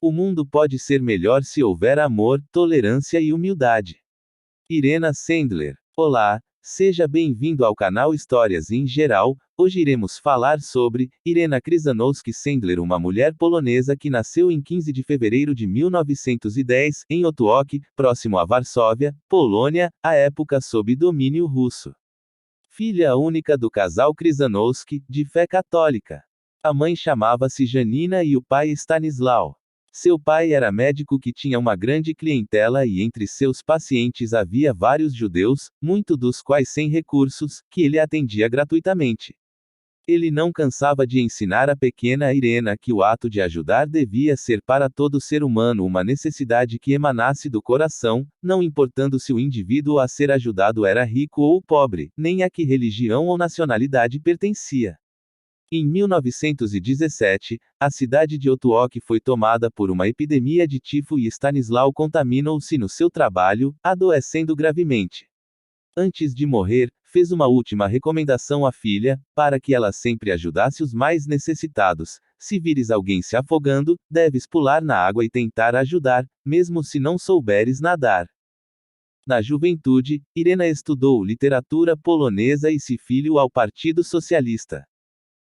O mundo pode ser melhor se houver amor, tolerância e humildade. Irena Sendler. Olá, seja bem-vindo ao canal Histórias em Geral. Hoje iremos falar sobre Irena Krzyżanowska Sendler, uma mulher polonesa que nasceu em 15 de fevereiro de 1910, em Otwock, próximo a Varsóvia, Polônia, à época sob domínio russo. Filha única do casal Krzyżanowski, de fé católica. A mãe chamava-se Janina e o pai Stanisław. Seu pai era médico que tinha uma grande clientela e entre seus pacientes havia vários judeus, muitos dos quais sem recursos, que ele atendia gratuitamente. Ele não cansava de ensinar a pequena Irena que o ato de ajudar devia ser para todo ser humano uma necessidade que emanasse do coração, não importando se o indivíduo a ser ajudado era rico ou pobre, nem a que religião ou nacionalidade pertencia. Em 1917, a cidade de Otwock foi tomada por uma epidemia de tifo e Stanisław contaminou-se no seu trabalho, adoecendo gravemente. Antes de morrer, fez uma última recomendação à filha, para que ela sempre ajudasse os mais necessitados. Se vires alguém se afogando, deves pular na água e tentar ajudar, mesmo se não souberes nadar. Na juventude, Irena estudou literatura polonesa e se filiou ao Partido Socialista.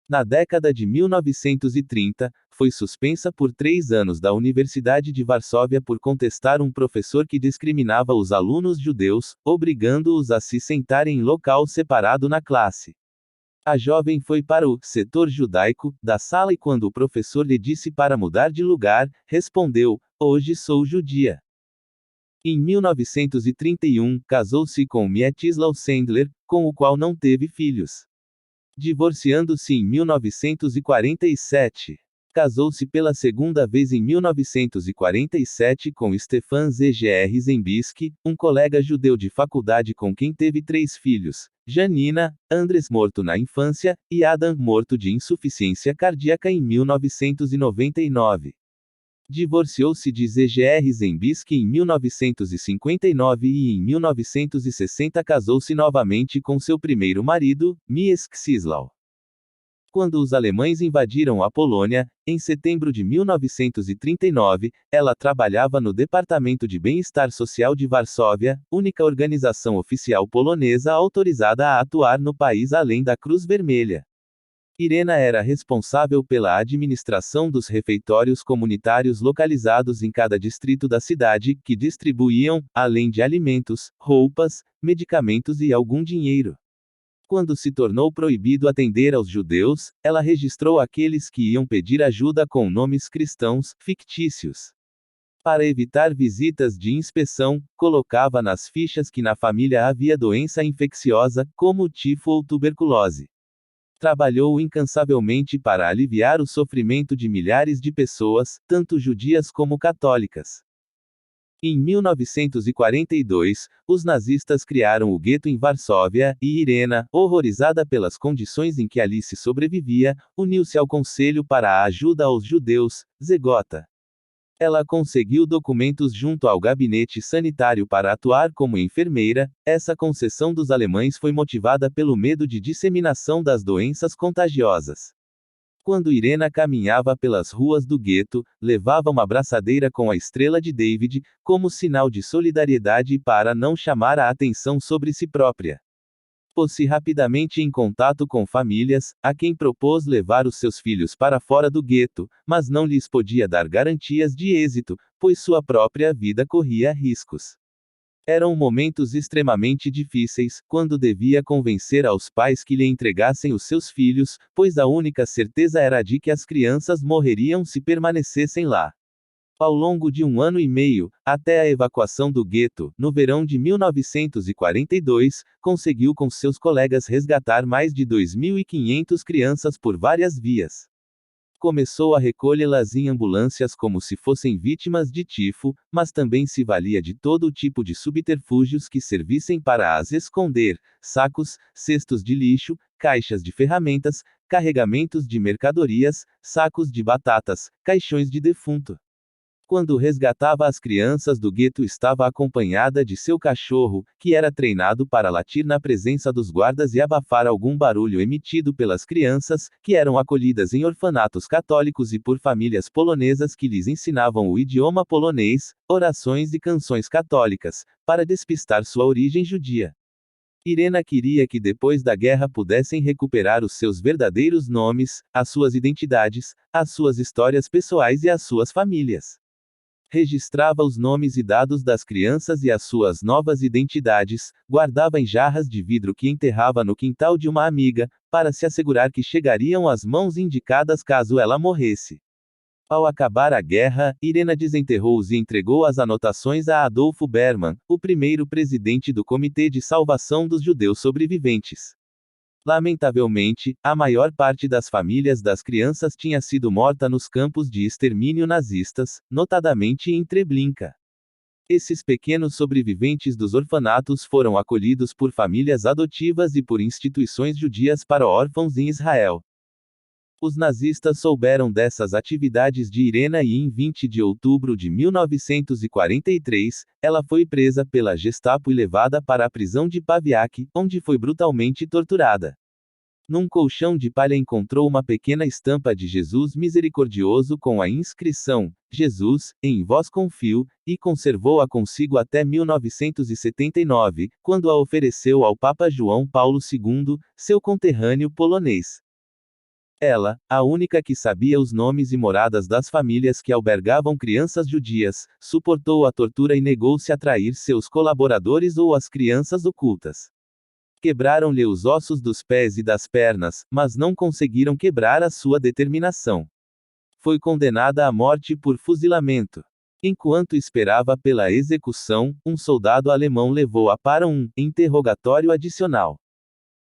Na década de 1930, foi suspensa por 3 anos da Universidade de Varsóvia por contestar um professor que discriminava os alunos judeus, obrigando-os a se sentarem em local separado na classe. A jovem foi para o setor judaico da sala e quando o professor lhe disse para mudar de lugar, respondeu: "Hoje sou judia". Em 1931, casou-se com Mieczysław Sendler, com o qual não teve filhos. Divorciando-se em 1947. Casou-se pela segunda vez em 1947 com Stefan Zgr Zembisky, um colega judeu de faculdade com quem teve 3 filhos: Janina, Andres morto na infância, e Adam morto de insuficiência cardíaca em 1999. Divorciou-se de Zgr Zembisky em 1959 e em 1960 casou-se novamente com seu primeiro marido, Mies Krzysztof. Quando os alemães invadiram a Polônia, em setembro de 1939, ela trabalhava no Departamento de Bem-Estar Social de Varsóvia, única organização oficial polonesa autorizada a atuar no país além da Cruz Vermelha. Irena era responsável pela administração dos refeitórios comunitários localizados em cada distrito da cidade, que distribuíam, além de alimentos, roupas, medicamentos e algum dinheiro. Quando se tornou proibido atender aos judeus, ela registrou aqueles que iam pedir ajuda com nomes cristãos, fictícios. Para evitar visitas de inspeção, colocava nas fichas que na família havia doença infecciosa, como tifo ou tuberculose. Trabalhou incansavelmente para aliviar o sofrimento de milhares de pessoas, tanto judias como católicas. Em 1942, os nazistas criaram o gueto em Varsóvia, e Irena, horrorizada pelas condições em que ali se sobrevivia, uniu-se ao Conselho para a Ajuda aos Judeus, ZGOTA. Ela conseguiu documentos junto ao gabinete sanitário para atuar como enfermeira. Essa concessão dos alemães foi motivada pelo medo de disseminação das doenças contagiosas. Quando Irena caminhava pelas ruas do gueto, levava uma braçadeira com a estrela de David, como sinal de solidariedade e para não chamar a atenção sobre si própria. Pôs-se rapidamente em contato com famílias, a quem propôs levar os seus filhos para fora do gueto, mas não lhes podia dar garantias de êxito, pois sua própria vida corria riscos. Eram momentos extremamente difíceis, quando devia convencer aos pais que lhe entregassem os seus filhos, pois a única certeza era de que as crianças morreriam se permanecessem lá. Ao longo de 1 ano e meio, até a evacuação do gueto, no verão de 1942, conseguiu com seus colegas resgatar mais de 2.500 crianças por várias vias. Começou a recolhê-las em ambulâncias como se fossem vítimas de tifo, mas também se valia de todo tipo de subterfúgios que servissem para as esconder: sacos, cestos de lixo, caixas de ferramentas, carregamentos de mercadorias, sacos de batatas, caixões de defunto. Quando resgatava as crianças do gueto, estava acompanhada de seu cachorro, que era treinado para latir na presença dos guardas e abafar algum barulho emitido pelas crianças, que eram acolhidas em orfanatos católicos e por famílias polonesas que lhes ensinavam o idioma polonês, orações e canções católicas, para despistar sua origem judia. Irena queria que depois da guerra pudessem recuperar os seus verdadeiros nomes, as suas identidades, as suas histórias pessoais e as suas famílias. Registrava os nomes e dados das crianças e as suas novas identidades, guardava em jarras de vidro que enterrava no quintal de uma amiga, para se assegurar que chegariam às mãos indicadas caso ela morresse. Ao acabar a guerra, Irena desenterrou-os e entregou as anotações a Adolfo Berman, o primeiro presidente do Comitê de Salvação dos Judeus Sobreviventes. Lamentavelmente, a maior parte das famílias das crianças tinha sido morta nos campos de extermínio nazistas, notadamente em Treblinka. Esses pequenos sobreviventes dos orfanatos foram acolhidos por famílias adotivas e por instituições judias para órfãos em Israel. Os nazistas souberam dessas atividades de Irena e em 20 de outubro de 1943, ela foi presa pela Gestapo e levada para a prisão de Paviak, onde foi brutalmente torturada. Num colchão de palha encontrou uma pequena estampa de Jesus misericordioso com a inscrição, Jesus, em vós confio, e conservou-a consigo até 1979, quando a ofereceu ao Papa João Paulo II, seu conterrâneo polonês. Ela, a única que sabia os nomes e moradas das famílias que albergavam crianças judias, suportou a tortura e negou-se a trair seus colaboradores ou as crianças ocultas. Quebraram-lhe os ossos dos pés e das pernas, mas não conseguiram quebrar a sua determinação. Foi condenada à morte por fuzilamento. Enquanto esperava pela execução, um soldado alemão levou-a para um interrogatório adicional.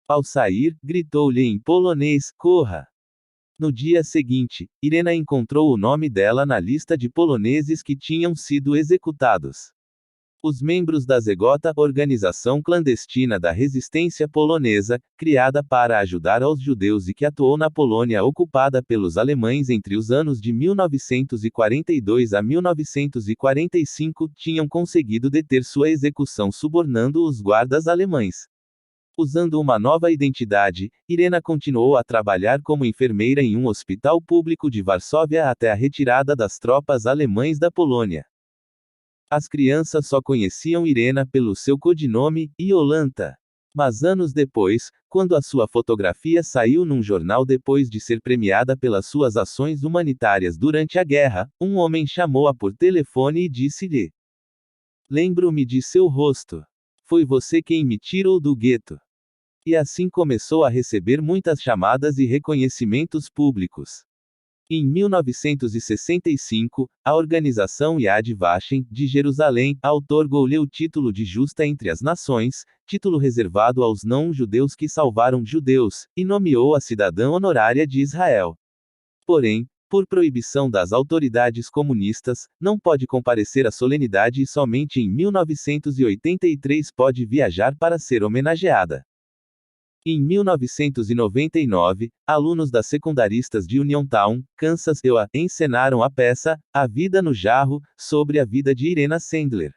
Ao sair, gritou-lhe em polonês: corra! No dia seguinte, Irena encontrou o nome dela na lista de poloneses que tinham sido executados. Os membros da Zegota, organização clandestina da resistência polonesa, criada para ajudar aos judeus e que atuou na Polônia ocupada pelos alemães entre os anos de 1942 a 1945, tinham conseguido deter sua execução subornando os guardas alemães. Usando uma nova identidade, Irena continuou a trabalhar como enfermeira em um hospital público de Varsóvia até a retirada das tropas alemães da Polônia. As crianças só conheciam Irena pelo seu codinome, Iolanta. Mas anos depois, quando a sua fotografia saiu num jornal depois de ser premiada pelas suas ações humanitárias durante a guerra, um homem chamou-a por telefone e disse-lhe: lembro-me de seu rosto. Foi você quem me tirou do gueto. E assim começou a receber muitas chamadas e reconhecimentos públicos. Em 1965, a organização Yad Vashem, de Jerusalém, outorgou-lhe o título de Justa entre as Nações, título reservado aos não-judeus que salvaram judeus, e nomeou a cidadã honorária de Israel. Porém, por proibição das autoridades comunistas, não pode comparecer à solenidade e somente em 1983 pode viajar para ser homenageada. Em 1999, alunos das secundaristas de Uniontown, Kansas, encenaram a peça, A Vida no Jarro, sobre a vida de Irena Sendler.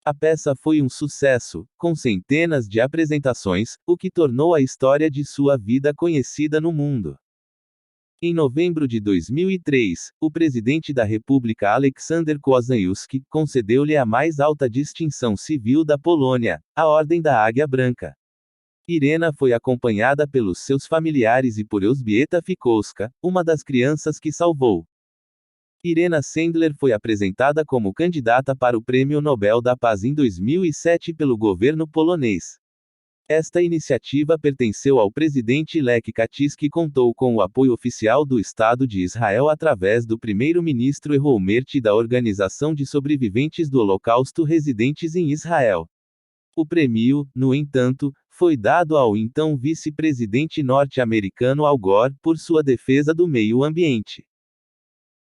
A peça foi um sucesso, com centenas de apresentações, o que tornou a história de sua vida conhecida no mundo. Em novembro de 2003, o presidente da República Aleksander Kwasniewski concedeu-lhe a mais alta distinção civil da Polônia, a Ordem da Águia Branca. Irena foi acompanhada pelos seus familiares e por Elżbieta Fikowska, uma das crianças que salvou. Irena Sendler foi apresentada como candidata para o Prêmio Nobel da Paz em 2007 pelo governo polonês. Esta iniciativa pertenceu ao presidente Lech Kaczyński e contou com o apoio oficial do Estado de Israel através do primeiro-ministro Ehud Olmert e da Organização de Sobreviventes do Holocausto residentes em Israel. O prêmio, no entanto, foi dado ao então vice-presidente norte-americano Al Gore, por sua defesa do meio ambiente.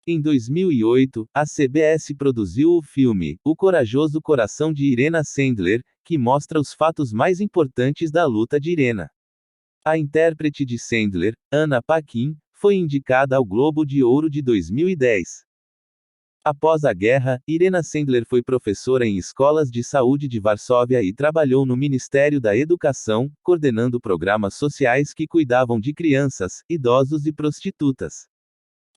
Em 2008, a CBS produziu o filme O Corajoso Coração de Irena Sendler, que mostra os fatos mais importantes da luta de Irena. A intérprete de Sendler, Anna Paquin, foi indicada ao Globo de Ouro de 2010. Após a guerra, Irena Sendler foi professora em escolas de saúde de Varsóvia e trabalhou no Ministério da Educação, coordenando programas sociais que cuidavam de crianças, idosos e prostitutas.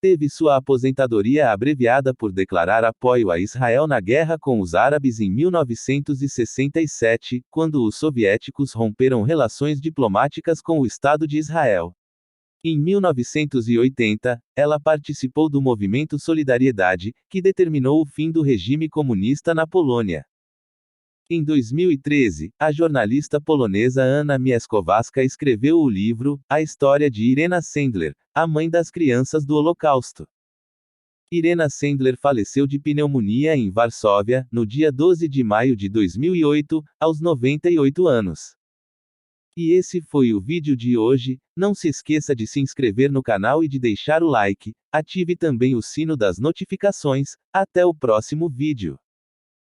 Teve sua aposentadoria abreviada por declarar apoio a Israel na guerra com os árabes em 1967, quando os soviéticos romperam relações diplomáticas com o Estado de Israel. Em 1980, ela participou do movimento Solidariedade, que determinou o fim do regime comunista na Polônia. Em 2013, a jornalista polonesa Anna Mieszkowska escreveu o livro A História de Irena Sendler, a mãe das crianças do Holocausto. Irena Sendler faleceu de pneumonia em Varsóvia, no dia 12 de maio de 2008, aos 98 anos. E esse foi o vídeo de hoje. Não se esqueça de se inscrever no canal e de deixar o like. Ative também o sino das notificações. Até o próximo vídeo.